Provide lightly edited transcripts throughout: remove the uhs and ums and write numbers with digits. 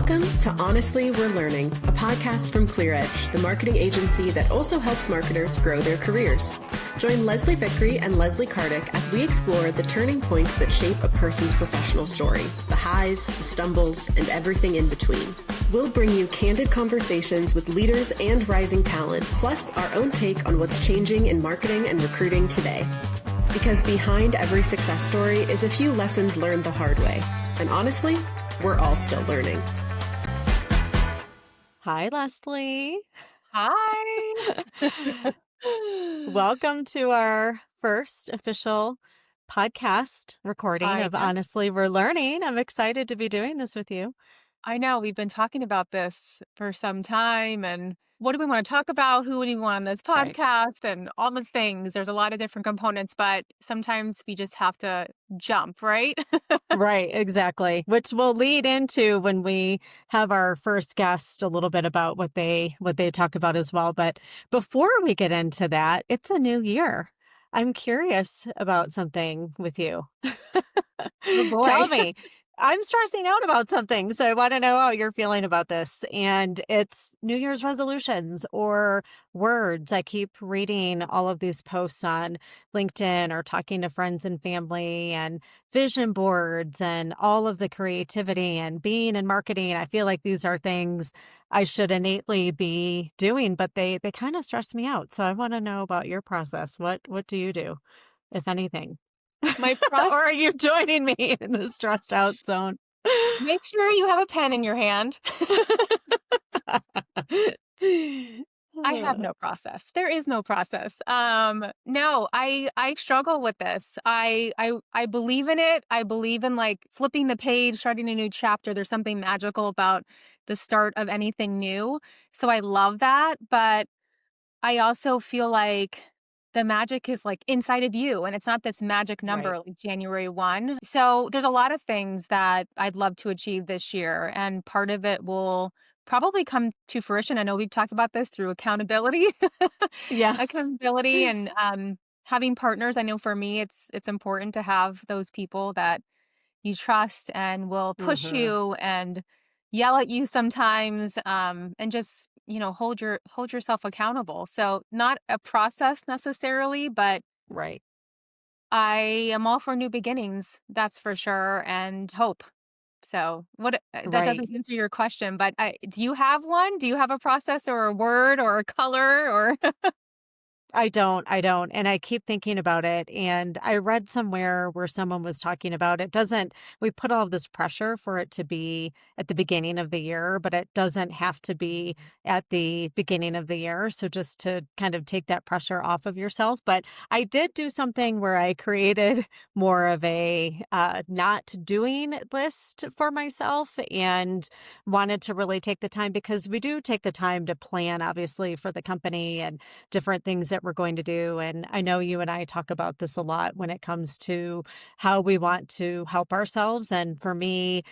Welcome to Honestly, We're Learning, a podcast from ClearEdge, the marketing agency that also helps marketers grow their careers. Join Lesly Vickrey and Lesly Cardec as we explore the turning points that shape a person's professional story, the highs, the stumbles, and everything in between. We'll bring you candid conversations with leaders and rising talent, plus our own take on what's changing in marketing and recruiting today. Because behind every success story is a few lessons learned the hard way. And honestly, we're all still learning. Hi, Lesly. Hi. Welcome to our first official podcast recording of Honestly, We're Learning. I'm excited to be doing this with you. I know we've been talking about this for some time, and what do we want to talk about? Who do we want on this podcast? And all the things. There's a lot of different components, but sometimes we just have to jump, right? Right, exactly. Which will lead into when we have our first guest a little bit about what they talk about as well. But before we get into that, it's a new year. I'm curious about something with you. Oh boy. Tell me. I'm stressing out about something, so I want to know how you're feeling about this. And it's New Year's resolutions or words. I keep reading all of these posts on LinkedIn or talking to friends and family and vision boards and all of the creativity and being in marketing. I feel like these are things I should innately be doing, but they kind of stress me out. So I want to know about your process. What do you do, if anything? My process. Or are you joining me in the stressed out zone? Make sure you have a pen in your hand. I have no process. There is no process. No, I struggle with this. I believe in it. I believe in like flipping the page, starting a new chapter. There's something magical about the start of anything new. So I love that. But I also feel like the magic is like inside of you, and it's not this magic number like January 1. So there's a lot of things that I'd love to achieve this year, and part of it will probably come to fruition. I know we've talked about this through accountability. Yes. Accountability and having partners. I know for me, it's important to have those people that you trust and will push you and yell at you sometimes, and just hold yourself accountable. So not a process necessarily, but I am all for new beginnings, that's for sure, and hope. So that doesn't answer your question, but do you have one? Do you have a process or a word or a color or? I don't. And I keep thinking about it. And I read somewhere where someone was talking about we put all of this pressure for it to be at the beginning of the year, but it doesn't have to be at the beginning of the year. So just to kind of take that pressure off of yourself. But I did do something where I created more of a not doing list for myself and wanted to really take the time, because we do take the time to plan, obviously, for the company and different things that we're going to do. And I know you and I talk about this a lot when it comes to how we want to help ourselves. And for me,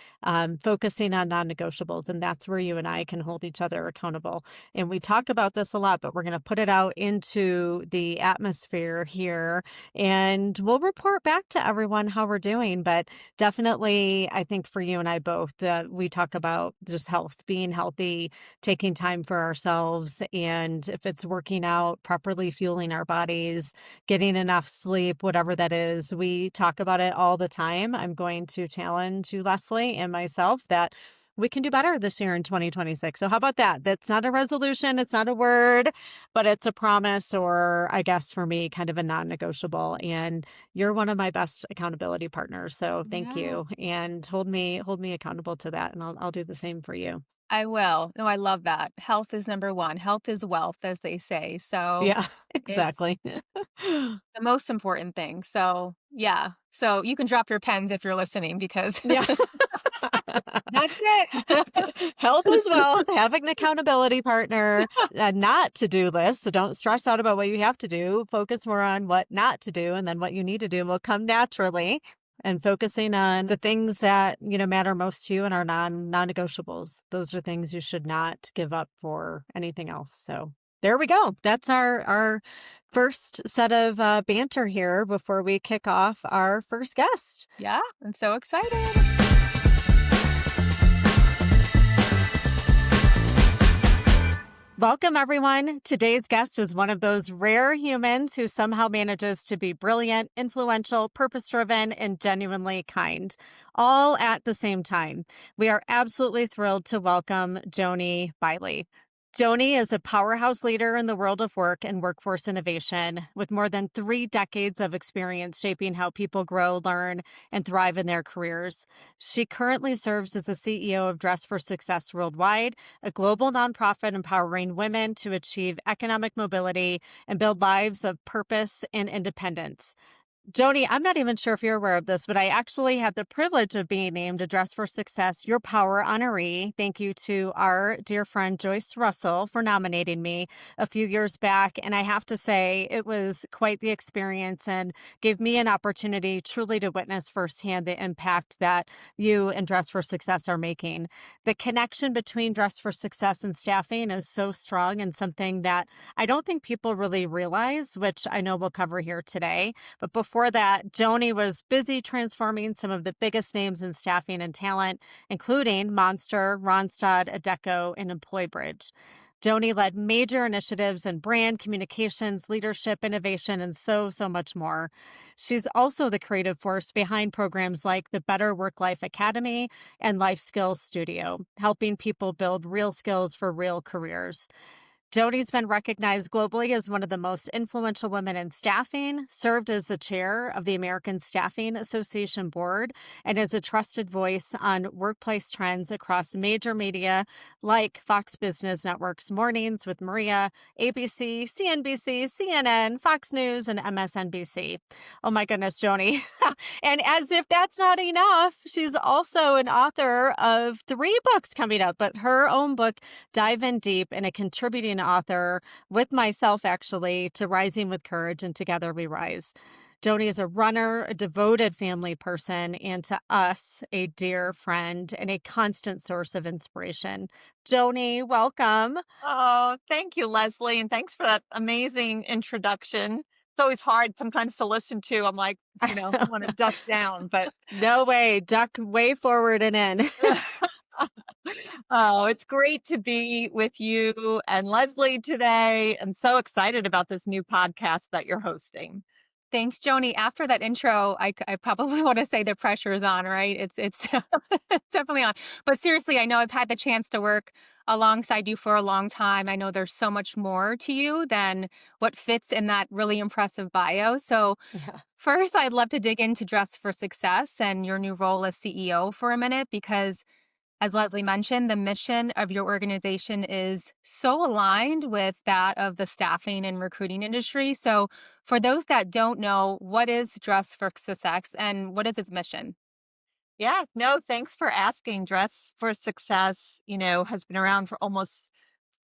focusing on non-negotiables, and that's where you and I can hold each other accountable. And we talk about this a lot, but we're going to put it out into the atmosphere here, and we'll report back to everyone how we're doing. But definitely, I think for you and I both, we talk about just health, being healthy, taking time for ourselves, and if it's working out, properly fueling our bodies, getting enough sleep, whatever that is. We talk about it all the time. I'm going to challenge you, Lesly, and myself that we can do better this year in 2026. So how about that? That's not a resolution. It's not a word, but it's a promise, or I guess for me, kind of a non-negotiable. And you're one of my best accountability partners. So thank you. And hold me accountable to that. And I'll do the same for you. I will. No, I love that. Health is number one. Health is wealth, as they say. So yeah, exactly. The most important thing. So yeah. So you can drop your pens if you're listening, because that's it. Health as well. Having an accountability partner, not to-do list. So don't stress out about what you have to do. Focus more on what not to do, and then what you need to do will come naturally. And focusing on the things that, matter most to you and are non-negotiables. Those are things you should not give up for anything else. So there we go. That's our first set of banter here before we kick off our first guest. Yeah, I'm so excited. Welcome, everyone. Today's guest is one of those rare humans who somehow manages to be brilliant, influential, purpose-driven, and genuinely kind, all at the same time. We are absolutely thrilled to welcome Joanie Bily. Joanie is a powerhouse leader in the world of work and workforce innovation, with more than 3 decades of experience shaping how people grow, learn, and thrive in their careers. She currently serves as the CEO of Dress for Success Worldwide, a global nonprofit empowering women to achieve economic mobility and build lives of purpose and independence. Joanie, I'm not even sure if you're aware of this, but I actually had the privilege of being named a Dress for Success Your Power honoree. Thank you to our dear friend Joyce Russell for nominating me a few years back. And I have to say, it was quite the experience and gave me an opportunity truly to witness firsthand the impact that you and Dress for Success are making. The connection between Dress for Success and staffing is so strong and something that I don't think people really realize, which I know we'll cover here today. But before that, Joanie was busy transforming some of the biggest names in staffing and talent, including Monster, Randstad, Adecco, and EmployBridge. Joanie led major initiatives in brand communications, leadership, innovation, and so much more. She's also the creative force behind programs like the Better Work-Life Academy and Life Skills Studio, helping people build real skills for real careers. Joanie's been recognized globally as one of the most influential women in staffing, served as the chair of the American Staffing Association board, and is a trusted voice on workplace trends across major media like Fox Business Network's Mornings with Maria, ABC, CNBC, CNN, Fox News, and MSNBC. Oh my goodness, Joanie. And as if that's not enough, she's also an author of 3 books coming up, but her own book, Dive In Deep, and a contributing author with myself, actually, to Rising with Courage and Together We Rise. Joanie is a runner, a devoted family person, and to us, a dear friend and a constant source of inspiration. Joanie, welcome. Oh, thank you, Leslie, and thanks for that amazing introduction. It's always hard sometimes to listen to. I'm like, want to duck down, but No way. Duck way forward and in. oh, it's great to be with you and Leslie today. I'm so excited about this new podcast that you're hosting. Thanks, Joanie. After that intro, I probably want to say the pressure is on, right? It's it's definitely on. But seriously, I know I've had the chance to work alongside you for a long time. I know there's so much more to you than what fits in that really impressive bio. So Yeah. first, I'd love to dig into Dress for Success and your new role as CEO for a minute, because as Leslie mentioned, the mission of your organization is so aligned with that of the staffing and recruiting industry. So, for those that don't know, what is Dress for Success and what is its mission? Yeah, no, thanks for asking. Dress for Success, has been around for almost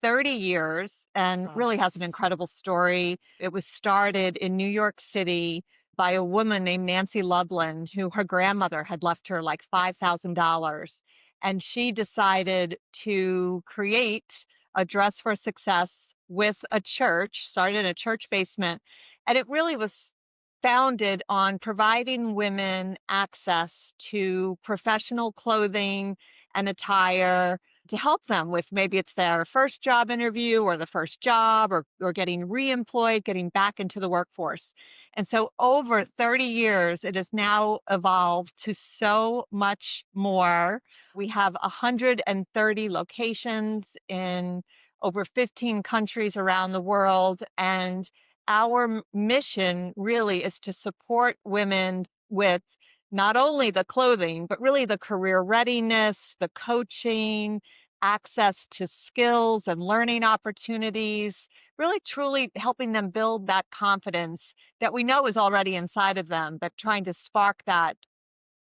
30 years and Wow. really has an incredible story. It was started in New York City by a woman named Nancy Loveland, who her grandmother had left her like $5,000. And she decided to create a Dress for Success with a church, started in a church basement. And it really was founded on providing women access to professional clothing and attire to help them with maybe it's their first job interview or the first job or getting reemployed, getting back into the workforce. And so over 30 years, it has now evolved to so much more. We have 130 locations in over 15 countries around the world. And our mission really is to support women with not only the clothing, but really the career readiness, the coaching, access to skills and learning opportunities, really truly helping them build that confidence that we know is already inside of them, but trying to spark that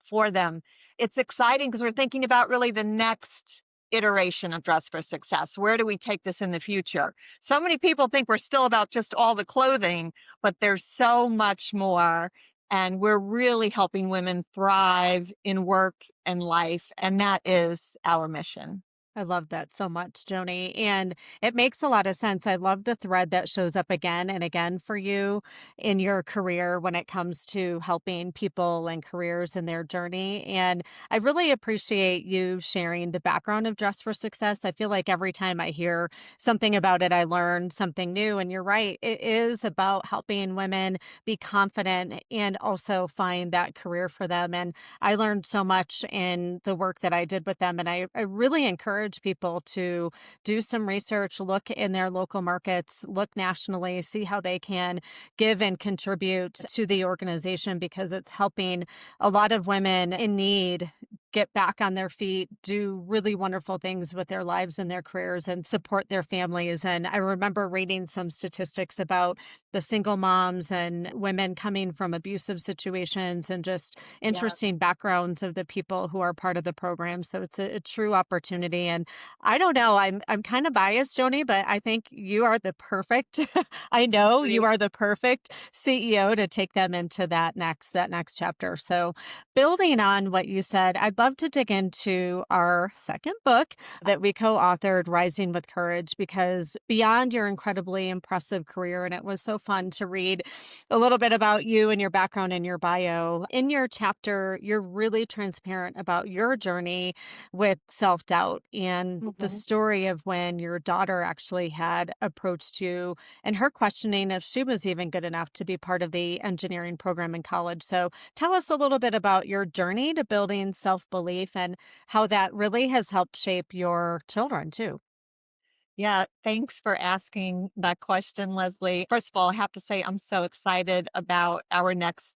for them. It's exciting because we're thinking about really the next iteration of Dress for Success. Where do we take this in the future? So many people think we're still about just all the clothing, but there's so much more. And we're really helping women thrive in work and life. And that is our mission. I love that so much, Joni. And it makes a lot of sense. I love the thread that shows up again and again for you in your career when it comes to helping people and careers in their journey. And I really appreciate you sharing the background of Dress for Success. I feel like every time I hear something about it, I learn something new. And you're right, it is about helping women be confident and also find that career for them. And I learned so much in the work that I did with them. And I really encourage people to do some research, look in their local markets, look nationally, see how they can give and contribute to the organization because it's helping a lot of women in need get back on their feet, do really wonderful things with their lives and their careers and support their families. And I remember reading some statistics about the single moms and women coming from abusive situations and just Yeah. interesting backgrounds of the people who are part of the program. So it's a true opportunity. And I don't know, I'm kind of biased, Joni, but I think you are the perfect, I know you Great. are the perfect CEO to take them into that next chapter. So building on what you said, I'd love to dig into our second book that we co-authored, Rising with Courage, because beyond your incredibly impressive career, and it was so fun to read a little bit about you and your background and your bio. In your chapter, you're really transparent about your journey with self-doubt and the Mhm. story of when your daughter actually had approached you and her questioning if she was even good enough to be part of the engineering program in college. So tell us a little bit about your journey to building self-belief and how that really has helped shape your children too. Yeah, thanks for asking that question, Leslie. First of all, I have to say I'm so excited about our next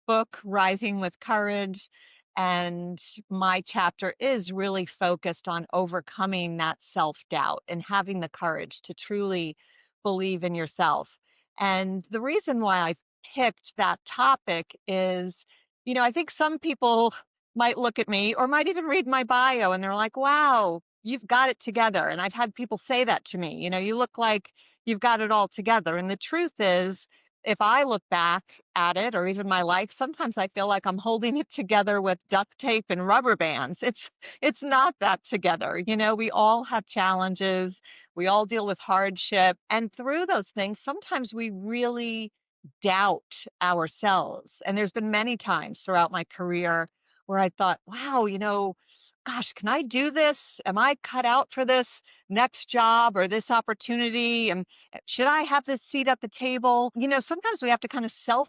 book, Rising with Courage. And my chapter is really focused on overcoming that self-doubt and having the courage to truly believe in yourself. And the reason why I picked that topic is, I think some people might look at me or might even read my bio and they're like, wow, you've got it together. And I've had people say that to me, you look like you've got it all together. And the truth is, if I look back at it or even my life, sometimes I feel like I'm holding it together with duct tape and rubber bands. It's not that together. We all have challenges. We all deal with hardship. And through those things, sometimes we really doubt ourselves. And there's been many times throughout my career where I thought, wow, gosh, can I do this? Am I cut out for this next job or this opportunity? And should I have this seat at the table? Sometimes we have to kind of self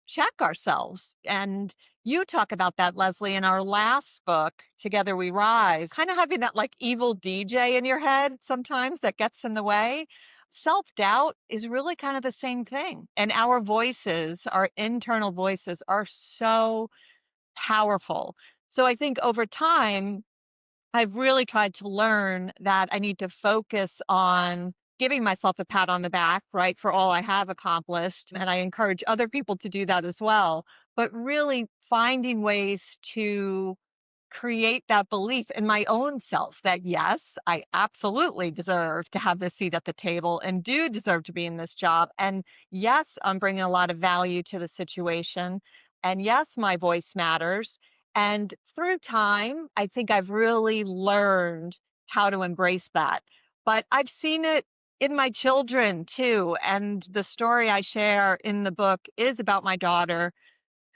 check ourselves. And you talk about that, Leslie, in our last book, Together We Rise, kind of having that like evil DJ in your head sometimes that gets in the way. Self doubt is really kind of the same thing. And our voices, our internal voices, are so powerful. So I think over time, I've really tried to learn that I need to focus on giving myself a pat on the back, right, for all I have accomplished. And I encourage other people to do that as well. But really finding ways to create that belief in my own self that yes, I absolutely deserve to have this seat at the table and do deserve to be in this job. And yes, I'm bringing a lot of value to the situation. And yes, my voice matters. And through time, I think I've really learned how to embrace that. But I've seen it in my children too. And the story I share in the book is about my daughter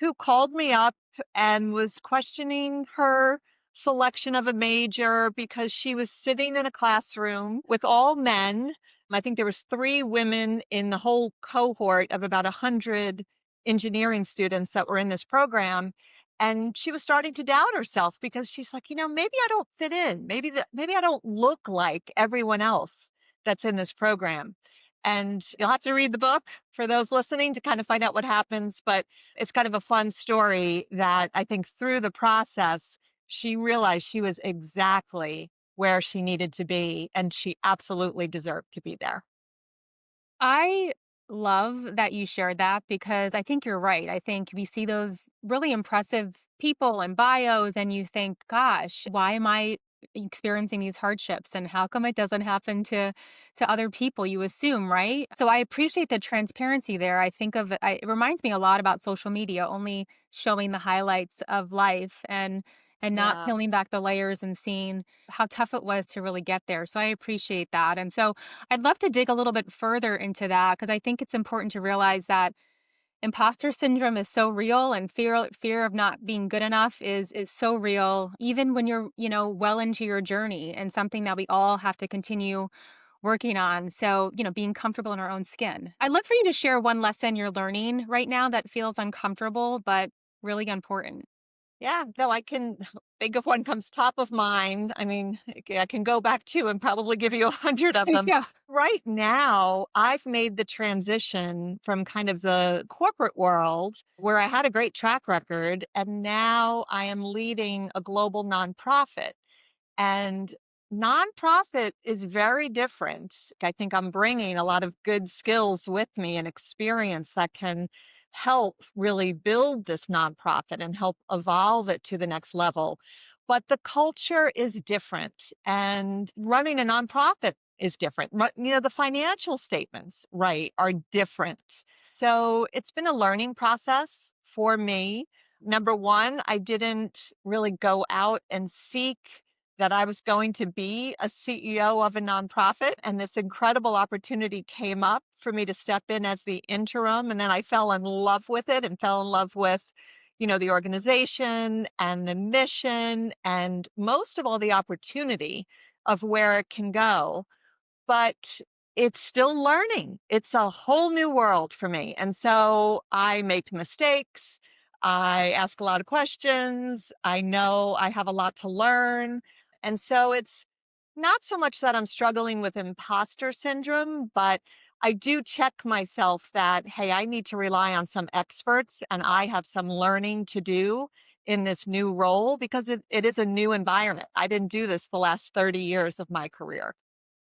who called me up and was questioning her selection of a major because she was sitting in a classroom with all men. I think there was 3 women in the whole cohort of about 100 engineering students that were in this program. And she was starting to doubt herself because she's like, maybe I don't fit in. Maybe I don't look like everyone else that's in this program. And you'll have to read the book for those listening to kind of find out what happens. But it's kind of a fun story that I think through the process, she realized she was exactly where she needed to be, and she absolutely deserved to be there. I love that you shared that because I think you're right. I think we see those really impressive people and bios, and you think, gosh, why am I experiencing these hardships and how come it doesn't happen to other people, you assume, right? So I appreciate the transparency there. I think of it reminds me a lot about social media only showing the highlights of life, and and not Yeah. peeling back the layers and seeing how tough it was to really get there. So I appreciate that. And so I'd love to dig a little bit further into that because I think it's important to realize that imposter syndrome is so real, and fear of not being good enough is so real, even when you're, well into your journey, and something that we all have to continue working on. So, being comfortable in our own skin. I'd love for you to share one lesson you're learning right now that feels uncomfortable, but really important. Yeah, no, I can think of one comes top of mind. I mean, I can go back to and probably give you 100 of them. Yeah. Right now, I've made the transition from kind of the corporate world where I had a great track record, and now I am leading a global nonprofit. And nonprofit is very different. I think I'm bringing a lot of good skills with me and experience that can help really build this nonprofit and help evolve it to the next level. But the culture is different, and running a nonprofit is different. The financial statements, right, are different. So it's been a learning process for me. Number one, I didn't really go out and seek that I was going to be a CEO of a nonprofit. And this incredible opportunity came up for me to step in as the interim. And then I fell in love with it and fell in love with, the organization and the mission and most of all the opportunity of where it can go. But it's still learning. It's a whole new world for me. And so I make mistakes. I ask a lot of questions. I know I have a lot to learn. And so it's not so much that I'm struggling with imposter syndrome, but I do check myself that, hey, I need to rely on some experts and I have some learning to do in this new role because it is a new environment. I didn't do this the last 30 years of my career.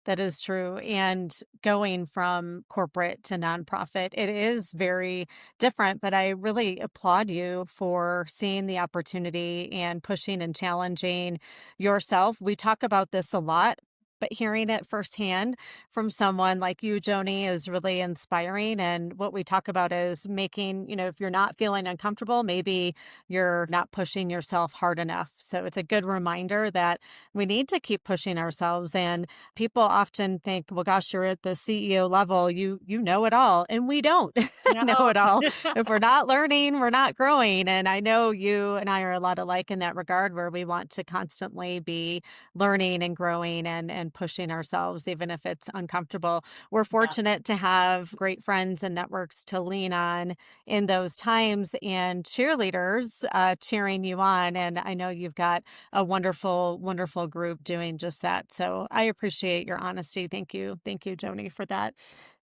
That is true. And going from corporate to nonprofit, it is very different, but I really applaud you for seeing the opportunity and pushing and challenging yourself. We talk about this a lot, but hearing it firsthand from someone like you, Joanie, is really inspiring. And what we talk about is making, if you're not feeling uncomfortable, maybe you're not pushing yourself hard enough. So it's a good reminder that we need to keep pushing ourselves. And people often think, well, gosh, you're at the CEO level, you know it all. And we don't know No. it all. If we're not learning, we're not growing. And I know you and I are a lot alike in that regard, where we want to constantly be learning and growing and pushing ourselves, even if it's uncomfortable. We're Yeah. fortunate to have great friends and networks to lean on in those times, and cheerleaders cheering you on. And I know you've got a wonderful, wonderful group doing just that. So I appreciate your honesty. Thank you. Thank you, Joanie, for that.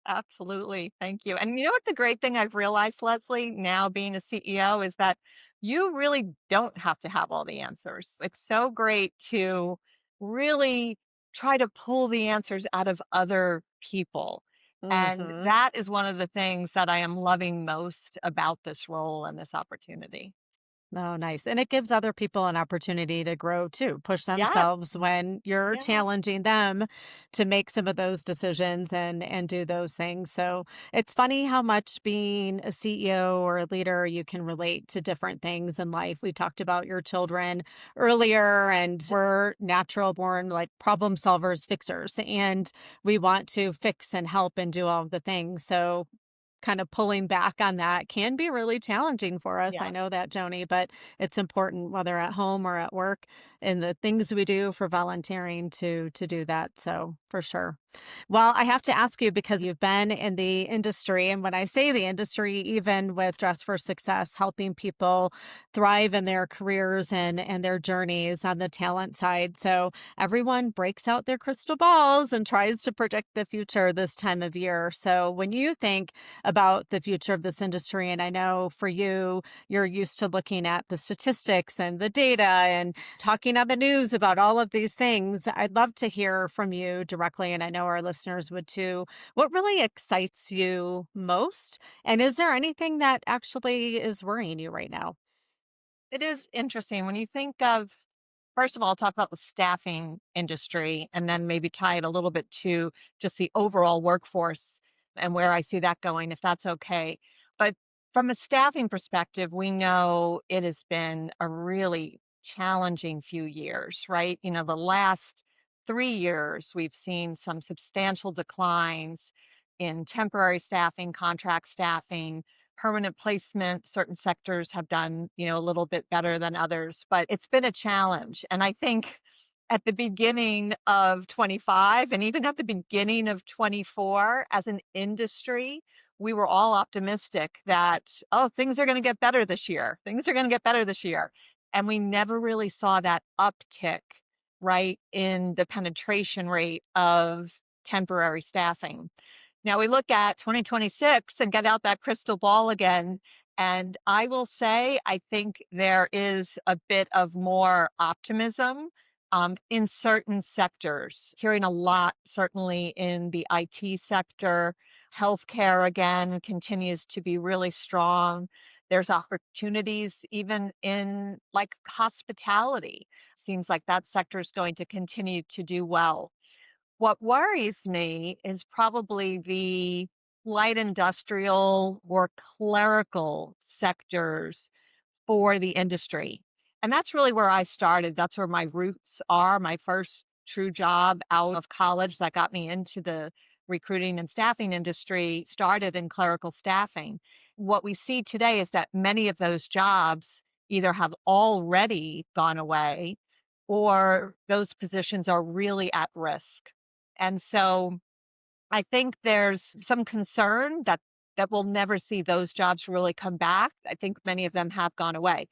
Absolutely. Thank you. And you know what the great thing I've realized, Leslie, now being a CEO, is that you really don't have to have all the answers. It's so great to really try to pull the answers out of other people. And Hmm. that is one of the things that I am loving most about this role and this opportunity. Oh, nice. And it gives other people an opportunity to grow too, push Yes. themselves when you're Yeah. challenging them to make some of those decisions and do those things. So it's funny how much being a CEO or a leader, you can relate to different things in life. We talked about your children earlier, and we're natural born like problem solvers, fixers, and we want to fix and help and do all of the things. So kind of pulling back on that can be really challenging for us. I Yeah. know that, Joanie, but it's important, whether at home or at work, and the things we do for volunteering to do that. So for sure. Well, I have to ask you, because you've been in the industry, and when I say the industry, even with Dress for Success, helping people thrive in their careers and their journeys on the talent side. So everyone breaks out their crystal balls and tries to predict the future this time of year. So when you think about the future of this industry, and I know for you, you're used to looking at the statistics and the data and talking on the news about all of these things, I'd love to hear from you directly, and I know our listeners would too. What really excites you most? And is there anything that actually is worrying you right now? It is interesting when you think of, first of all, talk about the staffing industry and then maybe tie it a little bit to just the overall workforce and where I see that going, if that's okay. But from a staffing perspective, we know it has been a really challenging few years, right? The last 3 years, we've seen some substantial declines in temporary staffing, contract staffing, permanent placement. Certain sectors have done, a little bit better than others, but it's been a challenge. And I think at the beginning of 25 and even at the beginning of 24, as an industry, we were all optimistic that, oh, things are going to get better this year. Things are going to get better this year. And we never really saw that uptick, right, in the penetration rate of temporary staffing. Now we look at 2026 and get out that crystal ball again. And I will say, I think there is a bit of more optimism in certain sectors. Hearing a lot, certainly in the IT sector. Healthcare, again, continues to be really strong. There's opportunities even in like hospitality. Seems like that sector is going to continue to do well. What worries me is probably the light industrial or clerical sectors for the industry. And that's really where I started. That's where my roots are. My first true job out of college that got me into the recruiting and staffing industry started in clerical staffing. What we see today is that many of those jobs either have already gone away or those positions are really at risk. And so I think there's some concern that we'll never see those jobs really come back. I think many of them have gone away.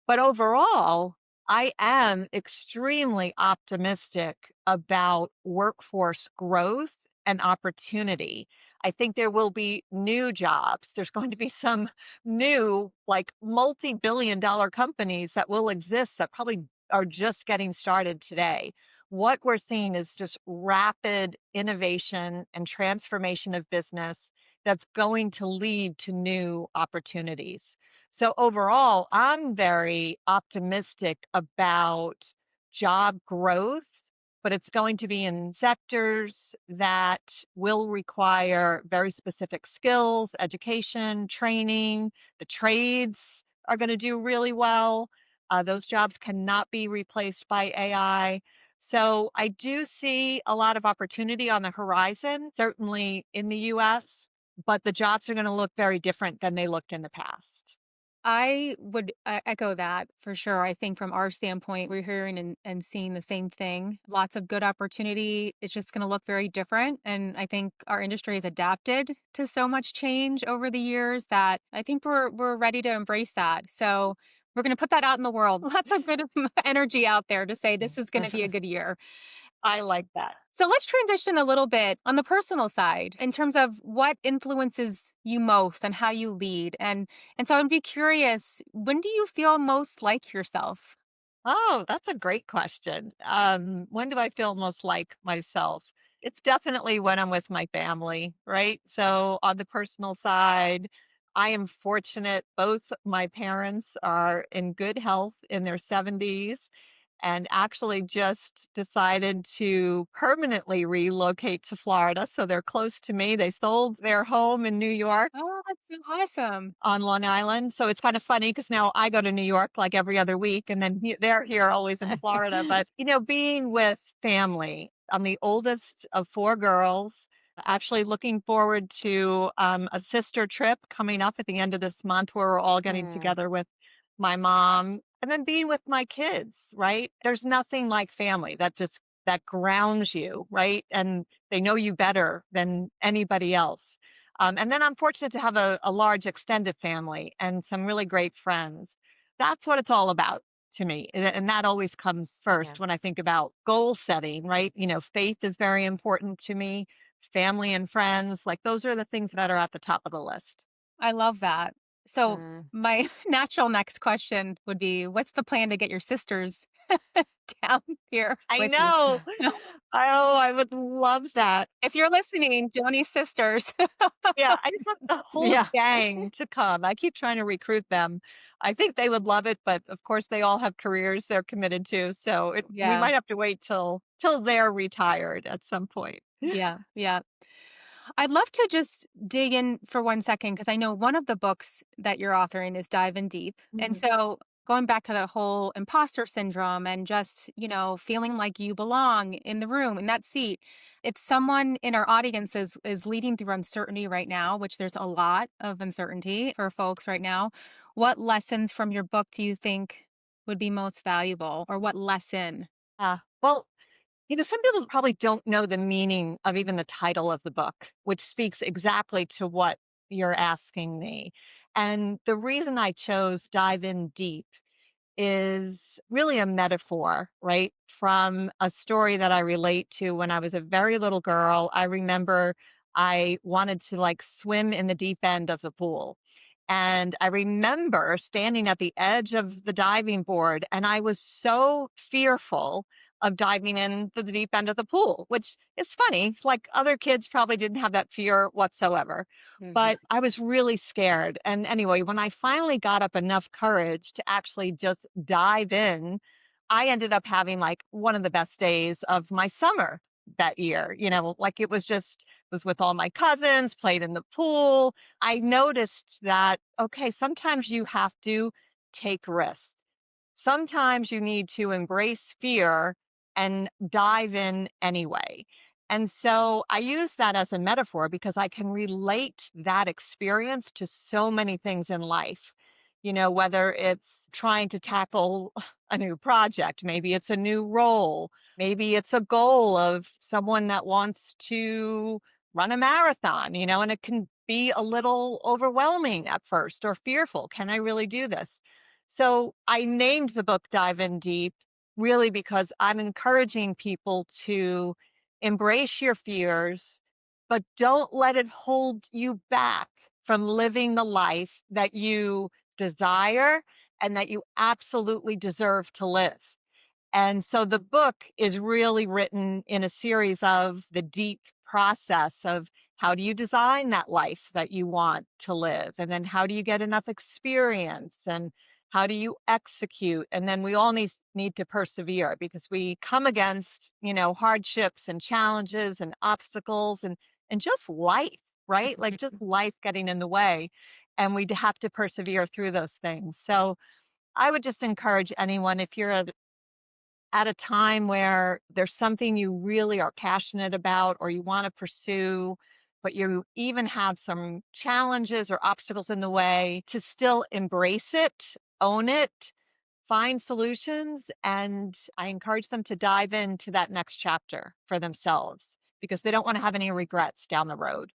But overall, I am extremely optimistic about workforce growth and opportunity. I think there will be new jobs. There's going to be some new, like multi-billion dollar companies that will exist that probably are just getting started today. What we're seeing is just rapid innovation and transformation of business that's going to lead to new opportunities. So overall, I'm very optimistic about job growth, but it's going to be in sectors that will require very specific skills, education, training. The trades are going to do really well. Those jobs cannot be replaced by AI. So I do see a lot of opportunity on the horizon, certainly in the US, but the jobs are going to look very different than they looked in the past. I would echo that for sure. I think from our standpoint, we're hearing and seeing the same thing. Lots of good opportunity. It's just going to look very different. And I think our industry has adapted to so much change over the years that I think we're ready to embrace that. So we're going to put that out in the world. Lots of good energy out there to say this is going to be a good year. I like that. So let's transition a little bit on the personal side in terms of what influences you most and how you lead. And so I'd be curious, when do you feel most like yourself? Oh, that's a great question. When do I feel most like myself? It's definitely when I'm with my family, right? So on the personal side, I am fortunate. Both my parents are in good health in their 70s and actually just decided to permanently relocate to Florida. So they're close to me. They sold their home in New York Oh, that's so awesome. on Long Island. So it's kind of funny because now I go to New York like every other week and then they're here always in Florida. But, being with family, I'm the oldest of four girls. Actually, looking forward to a sister trip coming up at the end of this month where we're all getting Mm, together with my mom and then being with my kids, right? There's nothing like family that grounds you, right? And they know you better than anybody else. And then I'm fortunate to have a large extended family and some really great friends. That's what it's all about to me. And that always comes yeah. first when I think about goal setting, right? Faith is very important to me, family and friends, like those are the things that are at the top of the list. I love that. So Mm. my natural next question would be, what's the plan to get your sisters down here I with you? know. Oh, I would love that. If you're listening, Joni's sisters. Yeah, I just want the whole Yeah. gang to come. I keep trying to recruit them. I think they would love it, but of course they all have careers they're committed to, so we Yeah. might have to wait till they're retired at some point. Yeah. Yeah. I'd love to just dig in for 1 second because I know one of the books that you're authoring is Dive in Deep. And Mhm. so going back to that whole imposter syndrome and just, feeling like you belong in the room, in that seat. If someone in our audience is leading through uncertainty right now, which there's a lot of uncertainty for folks right now, what lessons from your book do you think would be most valuable, or what lesson? Well, some people probably don't know the meaning of even the title of the book, which speaks exactly to what you're asking me. And the reason I chose Dive In Deep is really a metaphor, right? From a story that I relate to when I was a very little girl. I remember I wanted to like swim in the deep end of the pool. And I remember standing at the edge of the diving board, and I was so fearful of diving into the deep end of the pool, which is funny. Like other kids probably didn't have that fear whatsoever, but I was really scared. And anyway, when I finally got up enough courage to actually just dive in, I ended up having like one of the best days of my summer that year. Like it was with all my cousins, played in the pool. I noticed that, okay, sometimes you have to take risks. Sometimes you need to embrace fear and dive in anyway. And so I use that as a metaphor because I can relate that experience to so many things in life. Whether it's trying to tackle a new project, maybe it's a new role, maybe it's a goal of someone that wants to run a marathon, and it can be a little overwhelming at first or fearful. Can I really do this? So I named the book Dive In Deep really because I'm encouraging people to embrace your fears, but don't let it hold you back from living the life that you desire and that you absolutely deserve to live. And so the book is really written in a series of the deep process of how do you design that life that you want to live? And then how do you get enough experience? And how do you execute? And then we all need to persevere because we come against, hardships and challenges and obstacles and just life, right? Like just life getting in the way. And we have to persevere through those things. So I would just encourage anyone, if you're at a time where there's something you really are passionate about or you want to pursue, but you even have some challenges or obstacles in the way, to still embrace it, own it, find solutions. And I encourage them to dive into that next chapter for themselves because they don't want to have any regrets down the road.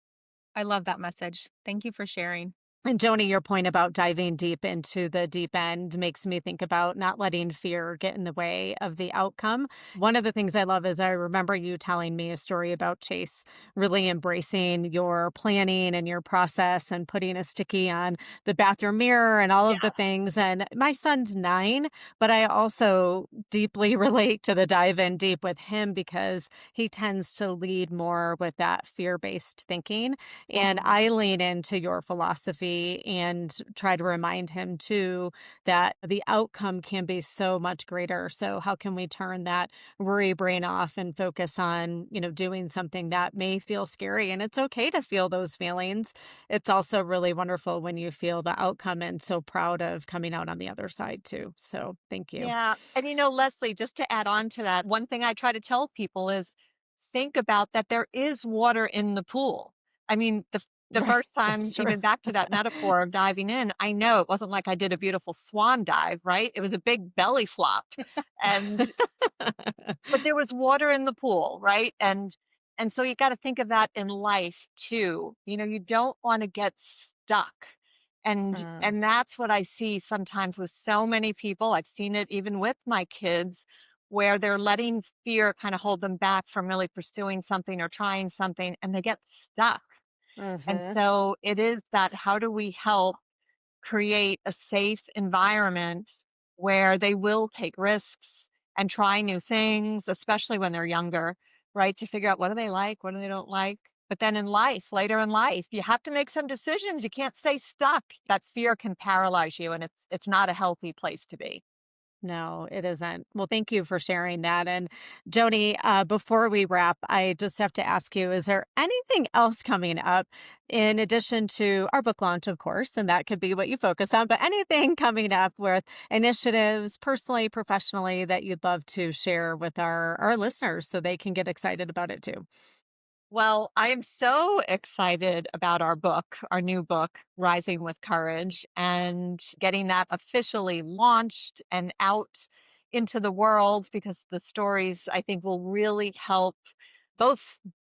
I love that message. Thank you for sharing. And Joanie, your point about diving deep into the deep end makes me think about not letting fear get in the way of the outcome. One of the things I love is I remember you telling me a story about Chase really embracing your planning and your process and putting a sticky on the bathroom mirror and all of the things. And my son's 9, but I also deeply relate to the dive in deep with him because he tends to lead more with that fear-based thinking. And I lean into your philosophy and try to remind him too that the outcome can be so much greater. So how can we turn that worry brain off and focus on, doing something that may feel scary? And it's okay to feel those feelings. It's also really wonderful when you feel the outcome and so proud of coming out on the other side too. So thank you. Yeah. And Leslie, just to add on to that, one thing I try to tell people is think about that there is water in the pool. I mean, the Right. first time, That's true. even back to that metaphor of diving in, I know it wasn't like I did a beautiful swan dive, right? It was a big belly flop. And but there was water in the pool, right? And so you got to think of that in life too. You don't want to get stuck. And that's what I see sometimes with so many people. I've seen it even with my kids where they're letting fear kind of hold them back from really pursuing something or trying something and they get stuck. And Mm-hmm. so it is that how do we help create a safe environment where they will take risks and try new things, especially when they're younger, right? To figure out what do they like, what do they don't like. But then in life, later in life, you have to make some decisions. You can't stay stuck. That fear can paralyze you, and it's not a healthy place to be. No, it isn't. Well, thank you for sharing that. And Joanie, before we wrap, I just have to ask you, is there anything else coming up in addition to our book launch, of course, and that could be what you focus on, but anything coming up with initiatives, personally, professionally, that you'd love to share with our listeners so they can get excited about it too? Well, I am so excited about our book, our new book, Rising with Courage, and getting that officially launched and out into the world because the stories I think will really help both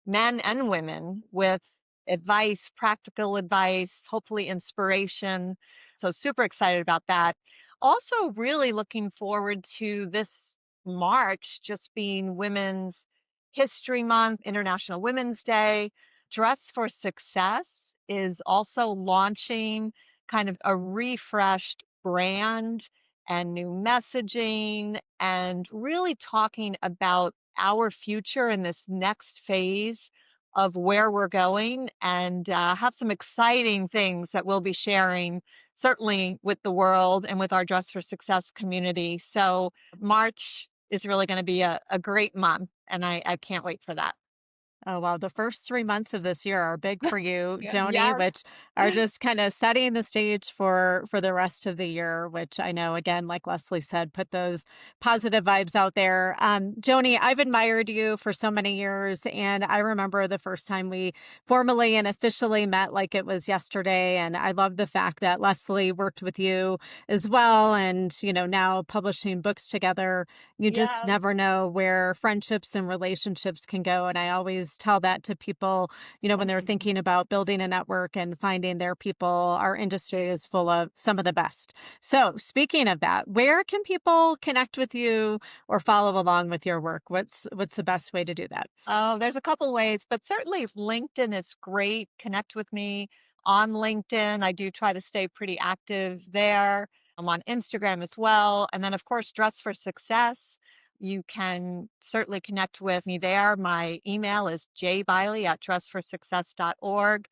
men and women with advice, practical advice, hopefully inspiration. So, super excited about that. Also, really looking forward to this March just being Women's History Month, International Women's Day. Dress for Success is also launching kind of a refreshed brand and new messaging and really talking about our future in this next phase of where we're going and have some exciting things that we'll be sharing, certainly with the world and with our Dress for Success community. So, March is really going to be a great month, and I can't wait for that. Oh, wow. The first 3 months of this year are big for you, Yeah. Joanie, Yes. which are just kind of setting the stage for the rest of the year, which I know, again, like Leslie said, put those positive vibes out there. Joanie, I've admired you for so many years, and I remember the first time we formally and officially met like it was yesterday. And I love the fact that Leslie worked with you as well. And, now publishing books together, you just Yes. never know where friendships and relationships can go. And I always tell that to people, when they're thinking about building a network and finding their people. Our industry is full of some of the best. So, speaking of that, where can people connect with you or follow along with your work? What's the best way to do that? Oh, there's a couple ways, but certainly LinkedIn is great. Connect with me on LinkedIn. I do try to stay pretty active there. I'm on Instagram as well. And then, of course, Dress for Success. You can certainly connect with me there. My email is jbily@dressforsuccess.org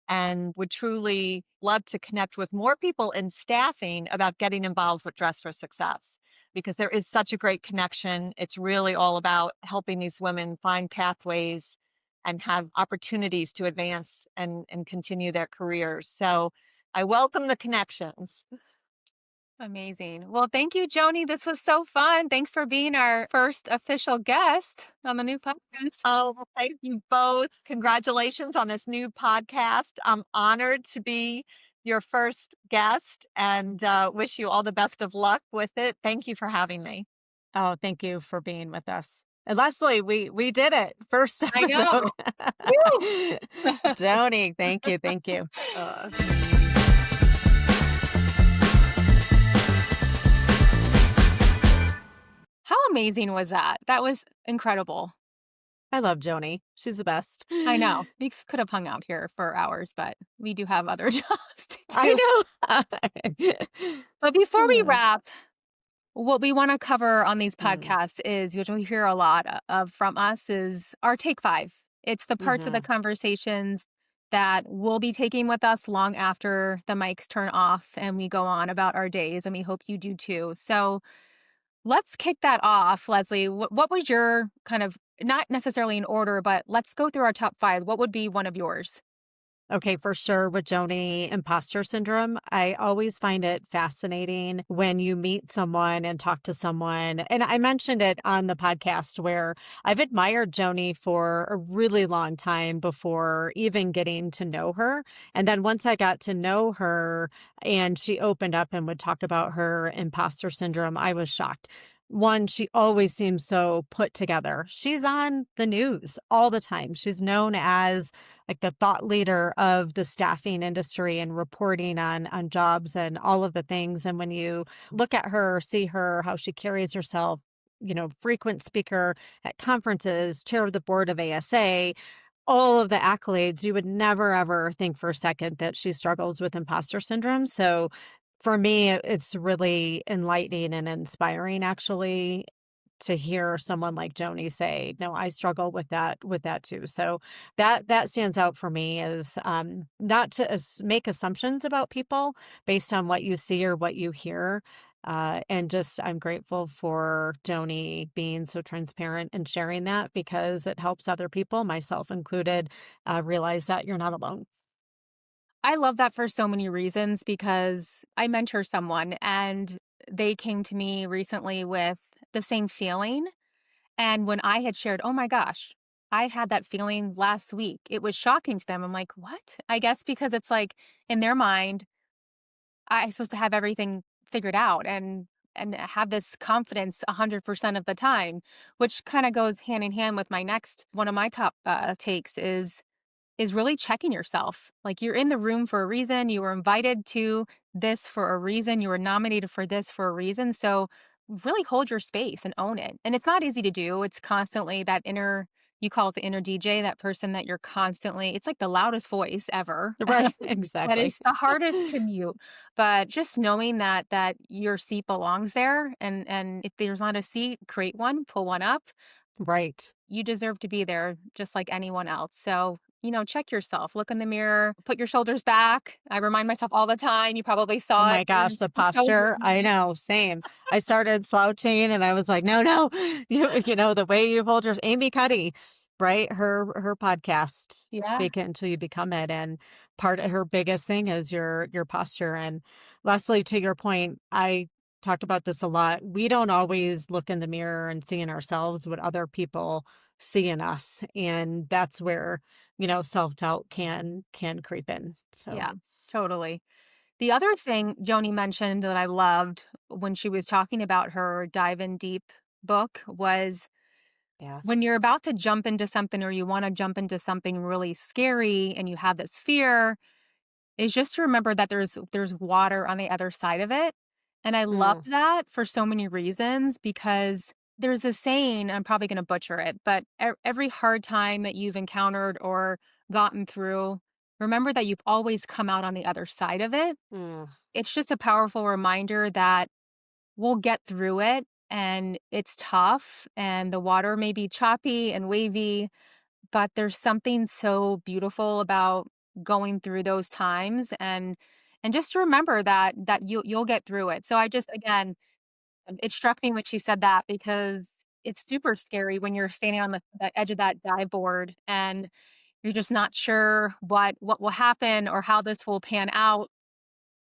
and would truly love to connect with more people in staffing about getting involved with Dress for Success because there is such a great connection. It's really all about helping these women find pathways and have opportunities to advance and continue their careers. So I welcome the connections. Amazing. Well, thank you, Joni. This was so fun. Thanks for being our first official guest on the new podcast. Oh, well, thank you both. Congratulations on this new podcast. I'm honored to be your first guest and wish you all the best of luck with it. Thank you for having me. Oh, thank you for being with us. And Leslie, we did it. First I know. episode. Woo! Joanie, thank you. Thank you. How amazing was that? That was incredible. I love Joanie. She's the best. I know. We could have hung out here for hours, but we do have other jobs to do. I know. But before we wrap, what we want to cover on these Mm. podcasts is, which we hear a lot of from us, is our take five. It's the parts of the conversations that we'll be taking with us long after the mics turn off and we go on about our days, and we hope you do too. So let's kick that off, Leslie. What was your kind of, not necessarily in order, but let's go through our top five. What would be one of yours? Okay, for sure with Joanie, imposter syndrome. I always find it fascinating when you meet someone and talk to someone. And I mentioned it on the podcast where I've admired Joanie for a really long time before even getting to know her. And then once I got to know her and she opened up and would talk about her imposter syndrome, I was shocked. One, she always seems so put together. She's on the news all the time. She's known as like the thought leader of the staffing industry and reporting on jobs and all of the things. And when you look at her, see her, how she carries herself, frequent speaker at conferences, chair of the board of ASA, all of the accolades, you would never, ever think for a second that she struggles with imposter syndrome. So for me, it's really enlightening and inspiring, actually, to hear someone like Joanie say, "No, I struggle with that too." So that stands out for me as not to make assumptions about people based on what you see or what you hear. And just, I'm grateful for Joanie being so transparent and sharing that because it helps other people, myself included, realize that you're not alone. I love that for so many reasons because I mentor someone and they came to me recently with the same feeling. And when I had shared, oh my gosh, I had that feeling last week, it was shocking to them. I'm like, what? I guess because it's like in their mind, I'm supposed to have everything figured out and have this confidence 100% of the time, which kind of goes hand in hand with my next one of my top takes is really checking yourself. Like you're in the room for a reason. You were invited to this for a reason. You were nominated for this for a reason. So really hold your space and own it. And it's not easy to do. It's constantly that inner, you call it the inner DJ, that person that you're constantly, it's like the loudest voice ever. Right. That Exactly. is the hardest to mute. But just knowing that your seat belongs there and if there's not a seat, create one, pull one up. Right. You deserve to be there just like anyone else. So, check yourself, look in the mirror, put your shoulders back. I remind myself all the time. You probably Oh saw it. my gosh, the posture. I know, same. I started slouching and I was like, no, no, the way you hold your Amy Cuddy, right? Her podcast, Yeah. Fake It Until You Become It. And part of her biggest thing is your posture. And Leslie, to your point, I talked about this a lot. We don't always look in the mirror and see in ourselves what other people see in us. And that's where, self-doubt can creep in. So Yeah, totally. The other thing Joni mentioned that I loved when she was talking about her Dive in Deep book was yeah. when you're about to jump into something or you want to jump into something really scary and you have this fear, is just to remember that there's water on the other side of it. And I love Mm, that for so many reasons because there's a saying, I'm probably going to butcher it, but every hard time that you've encountered or gotten through, remember that you've always come out on the other side of it. mm, It's just a powerful reminder that we'll get through it and it's tough and the water may be choppy and wavy, but there's something so beautiful about going through those times and just to remember that you'll get through it. So I just again, it struck me when she said that because it's super scary when you're standing on the edge of that dive board and you're just not sure what will happen or how this will pan out,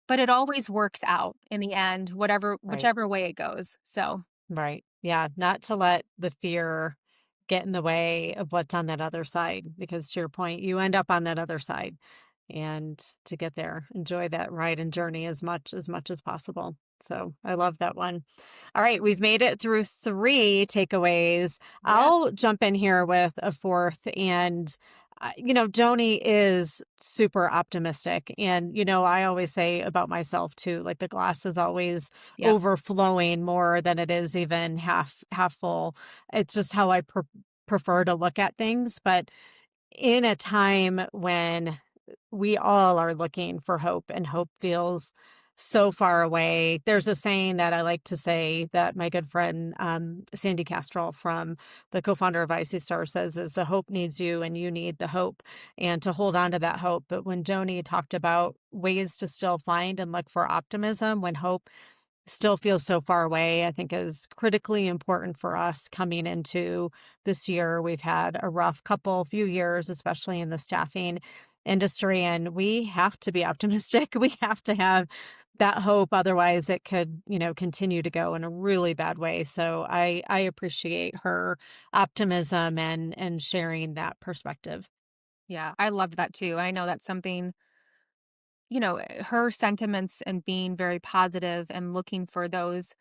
but it always works out in the end, right. whichever way it goes. So, Right. Yeah. Not to let the fear get in the way of what's on that other side, because to your point, you end up on that other side. And to get there, enjoy that ride and journey as much as possible. So I love that one. All right. We've made it through three takeaways. yeah. I'll jump in here with a fourth. And Joni is super optimistic. And, I always say about myself too, like the glass is always Yep. overflowing more than it is even half full. It's just how I prefer to look at things. But in a time when we all are looking for hope and hope feels so far away. There's a saying that I like to say that my good friend Sandy Castrol, from the co-founder of IC Star, says is the hope needs you and you need the hope, and to hold on to that hope. But when Joni talked about ways to still find and look for optimism when hope still feels so far away, I think is critically important for us coming into this year. We've had a rough few years, especially in the staffing industry, and we have to be optimistic. We have to have that hope. Otherwise it could, continue to go in a really bad way. So I appreciate her optimism and sharing that perspective. Yeah, I loved that too. And I know that's something, her sentiments and being very positive and looking for those,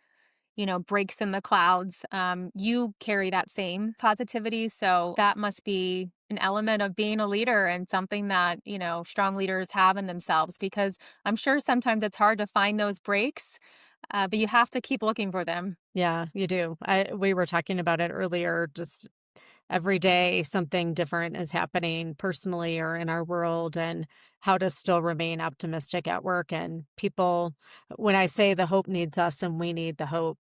breaks in the clouds. You carry that same positivity. So that must be an element of being a leader and something that, strong leaders have in themselves because I'm sure sometimes it's hard to find those breaks, but you have to keep looking for them. Yeah, you do. We were talking about it earlier, just every day something different is happening personally or in our world, and how to still remain optimistic at work. And people, when I say the hope needs us and we need the hope,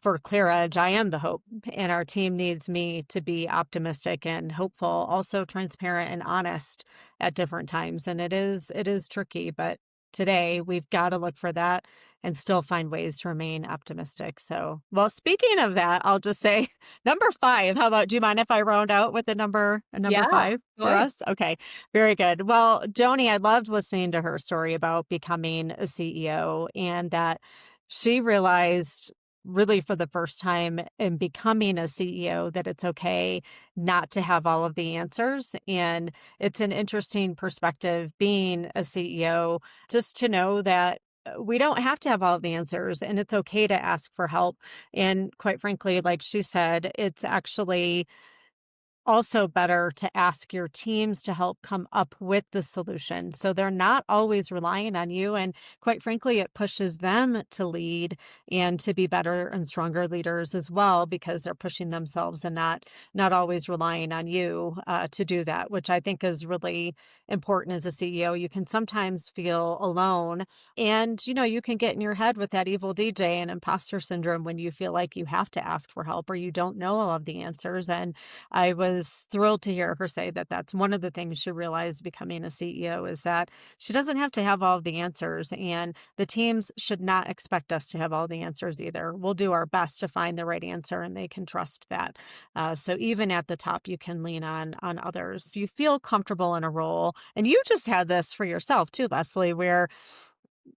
for ClearEdge, I am the hope, and our team needs me to be optimistic and hopeful, also transparent and honest at different times. And it is tricky, but today, we've got to look for that and still find ways to remain optimistic. So, well, speaking of that, I'll just say number 5. How about, do you mind if I round out with a number Yeah, 5 for good. us? Okay, very good. Well, Joanie, I loved listening to her story about becoming a CEO and that she realized really for the first time in becoming a CEO that it's okay not to have all of the answers. And it's an interesting perspective being a CEO, just to know that we don't have to have all of the answers and it's okay to ask for help. And quite frankly, like she said, it's actually also better to ask your teams to help come up with the solution. So they're not always relying on you. And quite frankly, it pushes them to lead and to be better and stronger leaders as well, because they're pushing themselves and not always relying on you to do that, which I think is really important as a CEO. You can sometimes feel alone and, you can get in your head with that evil DJ and imposter syndrome when you feel like you have to ask for help or you don't know all of the answers. And I was thrilled to hear her say that that's one of the things she realized becoming a CEO is that she doesn't have to have all of the answers, and the teams should not expect us to have all the answers either. We'll do our best to find the right answer, and they can trust that. So even at the top, you can lean on others. You feel comfortable in a role, and you just had this for yourself too, Lesly, where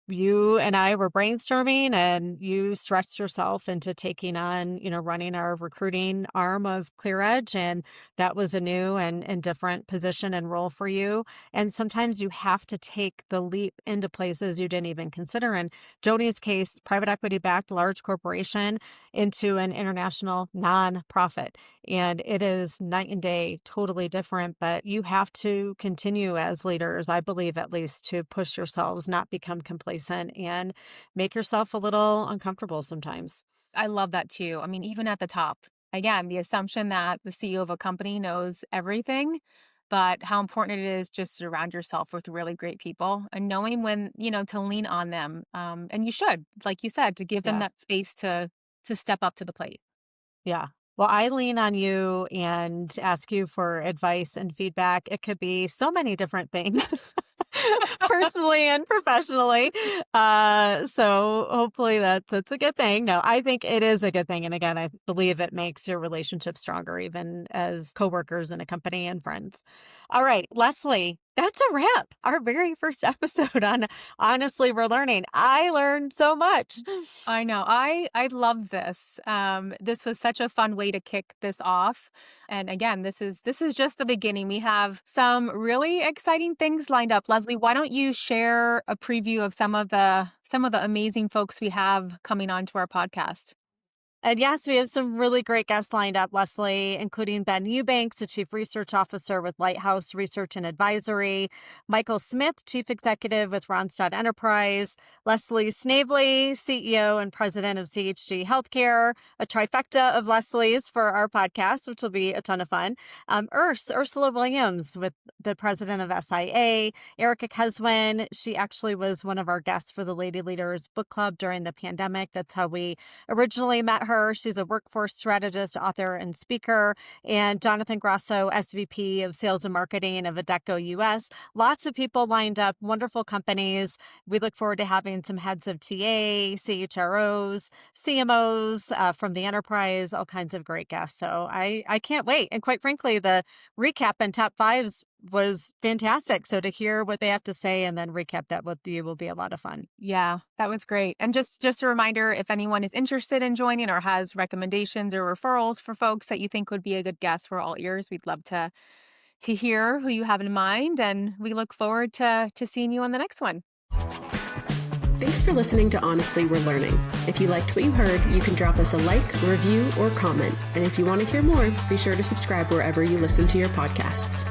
you and I were brainstorming and you stretched yourself into taking on, running our recruiting arm of ClearEdge. And that was a new and different position and role for you. And sometimes you have to take the leap into places you didn't even consider. In Joanie's case, private equity backed large corporation into an international nonprofit. And it is night and day, totally different, but you have to continue as leaders, I believe at least, to push yourselves, not become complacent and make yourself a little uncomfortable sometimes. I love that too. I mean, even at the top, again, the assumption that the CEO of a company knows everything, but how important it is just to surround yourself with really great people and knowing when, to lean on them. And you should, like you said, to give them Yeah. that space to step up to the plate. Yeah. Well, I lean on you and ask you for advice and feedback. It could be so many different things. Personally and professionally. So hopefully that's a good thing. No, I think it is a good thing. And again, I believe it makes your relationship stronger, even as coworkers in a company and friends. All right, Lesly, that's a wrap. Our very first episode on Honestly, We're Learning. I learned so much. I know. I love this. This was such a fun way to kick this off. And again, this is just the beginning. We have some really exciting things lined up. Lesly, why don't you share a preview of some of the amazing folks we have coming onto our podcast? And yes, we have some really great guests lined up, Lesly, including Ben Eubanks, the Chief Research Officer with Lighthouse Research and Advisory, Michael Smith, Chief Executive with Ronstadt Enterprise, Leslie Snavely, CEO and President of CHG Healthcare, a trifecta of Leslie's for our podcast, which will be a ton of fun. Ursula Williams, with the President of SIA, Erica Keswin. She actually was one of our guests for the Lady Leaders Book Club during the pandemic. That's how we originally met her. She's a workforce strategist, author, and speaker. And Jonathan Grasso, SVP of Sales and Marketing of Adecco US. Lots of people lined up, wonderful companies. We look forward to having some heads of TA, CHROs, CMOs from the enterprise, all kinds of great guests. So I can't wait. And quite frankly, the recap and top fives was fantastic. So to hear what they have to say and then recap that with you will be a lot of fun. Yeah, that was great. And just a reminder, if anyone is interested in joining or has recommendations or referrals for folks that you think would be a good guest, we're all ears. We'd love to hear who you have in mind. And we look forward to seeing you on the next one. Thanks for listening to Honestly, We're Learning. If you liked what you heard, you can drop us a like, review, or comment. And if you want to hear more, be sure to subscribe wherever you listen to your podcasts.